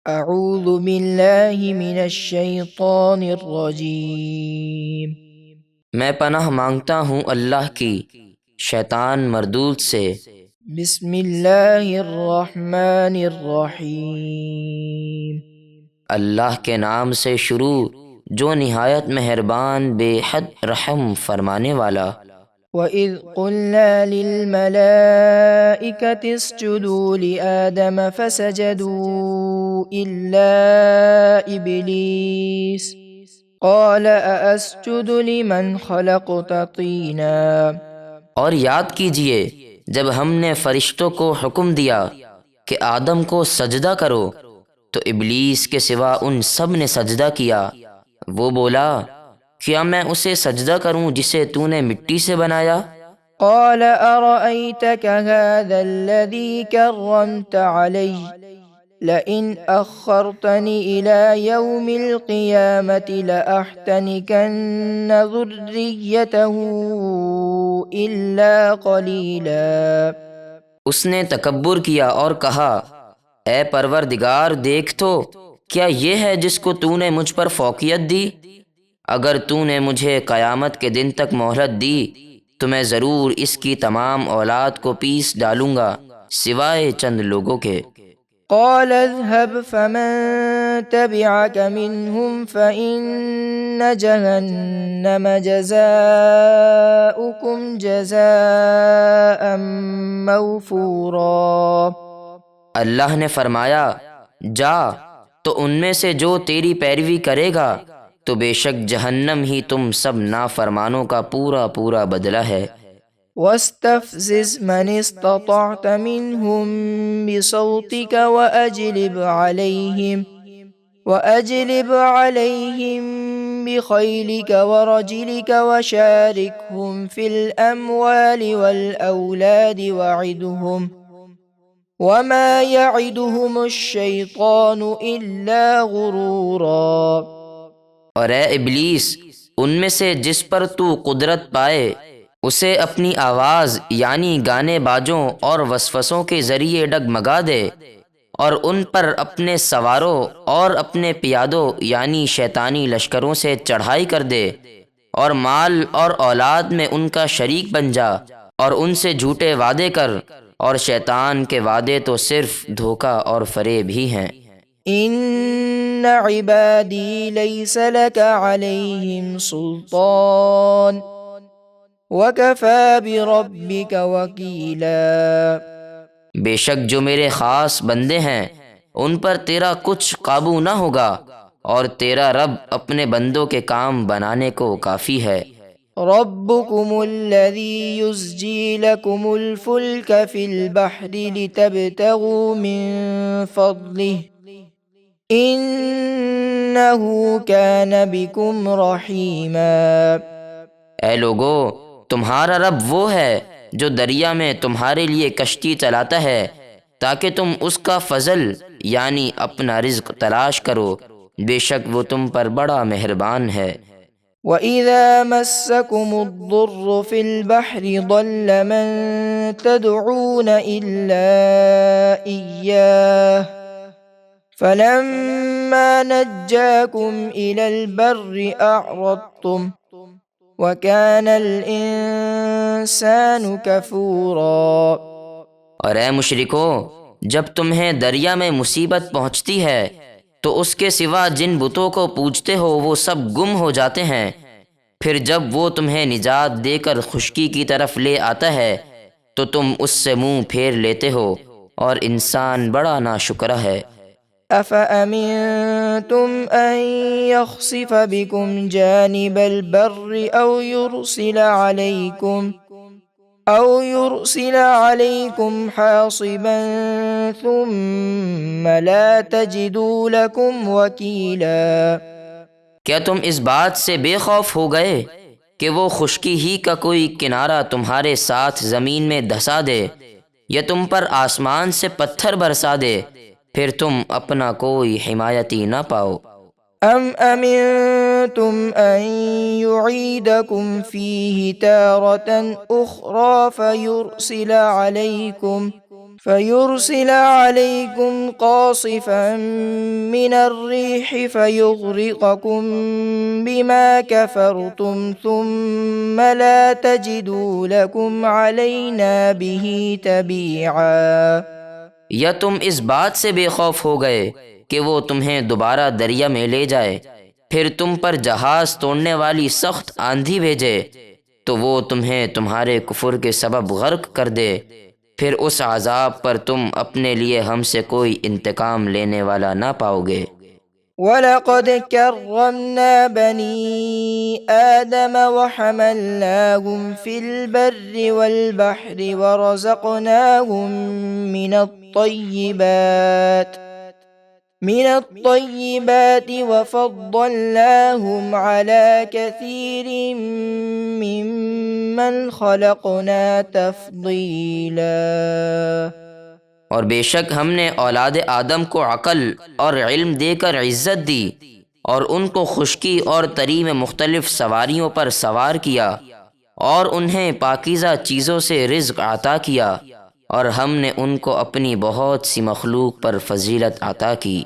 اعوذ باللہ من الشیطان الرجیم۔ میں پناہ مانگتا ہوں اللہ کی شیطان مردود سے۔ بسم اللہ الرحمن الرحیم۔ اللہ کے نام سے شروع جو نہایت مہربان بے حد رحم فرمانے والا۔ وَإِذْ قُلْنَا لِلْمَلَائِكَةِ اسْجُدُوا لِآدَمَ فَسَجَدُوا إِلَّا إِبْلِيسَ قَالَ أَأَسْجُدُ لِمَنْ خَلَقْتَ طِينًا۔ اور یاد کیجئے جب ہم نے فرشتوں کو حکم دیا کہ آدم کو سجدہ کرو تو ابلیس کے سوا ان سب نے سجدہ کیا۔ وہ بولا کیا میں اسے سجدہ کروں جسے تو نے مٹی سے بنایا؟ قال أرأيتك هذا الذي كرمت علي لئن أخرتني إلى يوم القيامة لأحتنكن ذريته إلا قليلا۔ اس نے تکبر کیا اور کہا اے پروردگار دیکھ تو کیا یہ ہے جس کو تو نے مجھ پر فوقیت دی؟ اگر تو نے مجھے قیامت کے دن تک مہلت دی تو میں ضرور اس کی تمام اولاد کو پیس ڈالوں گا سوائے چند لوگوں کے۔ قال اذهب فمن تبعك منهم فإن جهنم جزاؤكم جزاء موفورا۔ اللہ نے فرمایا جا تو ان میں سے جو تیری پیروی کرے گا تو بے شک جہنم ہی تم سب نافرمانوں کا پورا پورا بدلہ ہے۔ واستفزز من استطعت منهم بصوتك وأجلب عليهم بخيلك ورجلك وشاركهم في الأموال والأولاد وعدهم وما يعدهم الشيطان إلا غرورا۔ اور اے ابلیس ان میں سے جس پر تو قدرت پائے اسے اپنی آواز یعنی گانے باجوں اور وسوسوں کے ذریعے ڈگمگا دے اور ان پر اپنے سواروں اور اپنے پیادوں یعنی شیطانی لشکروں سے چڑھائی کر دے اور مال اور اولاد میں ان کا شریک بن جا اور ان سے جھوٹے وعدے کر اور شیطان کے وعدے تو صرف دھوکہ اور فریب ہی ہیں۔ ان عبادی لیس لک علیہم سلطان وکفی بربک وکیلا۔ بے شک جو میرے خاص بندے ہیں ان پر تیرا کچھ قابو نہ ہوگا اور تیرا رب اپنے بندوں کے کام بنانے کو کافی ہے۔ ربکم الذی یزجی لکم الفلک فی البحر لتبتغوا من فضلہ انہ کان بکم رحیما۔ اے لوگو تمہارا رب وہ ہے جو دریا میں تمہارے لیے کشتی چلاتا ہے تاکہ تم اس کا فضل یعنی اپنا رزق تلاش کرو، بے شک وہ تم پر بڑا مہربان ہے۔ وَإِذَا مَسَّكُمُ الضُّرُّ فِي الْبَحْرِ ضَلَّ مَن تَدْعُونَ إِلَّا إِيَّاهُ فَلَمَّا نَجَّاكُمْ إِلَى الْبَرِّ أَعْرَضْتُمْ وَكَانَ الْإِنسَانُ كَفُورًا۔ اور اے مشرکو جب تمہیں دریا میں مصیبت پہنچتی ہے تو اس کے سوا جن بتوں کو پوجتے ہو وہ سب گم ہو جاتے ہیں، پھر جب وہ تمہیں نجات دے کر خشکی کی طرف لے آتا ہے تو تم اس سے منہ پھیر لیتے ہو اور انسان بڑا ناشکرا ہے۔ أَفَأَمِنْتُمْ أَنْ يَخْسِفَ بِكُمْ جَانِبَ الْبَرِّ أَوْ يُرْسِلَ عَلَيْكُمْ حَاصِبًا ثُمَّ لَا تَجِدُوا لَكُمْ وَكِيلًا۔ کیا تم اس بات سے بے خوف ہو گئے کہ وہ خشکی ہی کا کوئی کنارہ تمہارے ساتھ زمین میں دھسا دے یا تم پر آسمان سے پتھر برسا دے پھر تم اپنا کوئی حمایتی نہ پاؤ؟ أَمْ أَمِنْتُمْ أَنْ يُعِيدَكُمْ فِيهِ تَارَةً أُخْرَى فَيُرْسِلَ عَلَيْكُمْ فيرسل عليكم قاصفا من الريح فيغرقكم بما كفرتم ثم لا تجدوا لكم علينا به تبيعا۔ یا تم اس بات سے بے خوف ہو گئے کہ وہ تمہیں دوبارہ دریا میں لے جائے، پھر تم پر جہاز توڑنے والی سخت آندھی بھیجے تو وہ تمہیں تمہارے کفر کے سبب غرق کر دے، پھر اس عذاب پر تم اپنے لیے ہم سے کوئی انتقام لینے والا نہ پاؤ گے۔ وَلَقَدْ كَرَّمْنَا بَنِي آدَمَ وَحَمَلْنَاهُمْ فِي الْبَرِّ وَالْبَحْرِ وَرَزَقْنَاهُمْ من الطيبات وفضلناهم على كثير ممن خلقنا تفضيلا۔ اور بے شک ہم نے اولاد آدم کو عقل اور علم دے کر عزت دی، اور ان کو خشکی اور تری میں مختلف سواریوں پر سوار کیا، اور انہیں پاکیزہ چیزوں سے رزق عطا کیا، اور ہم نے ان کو اپنی بہت سی مخلوق پر فضیلت عطا کی۔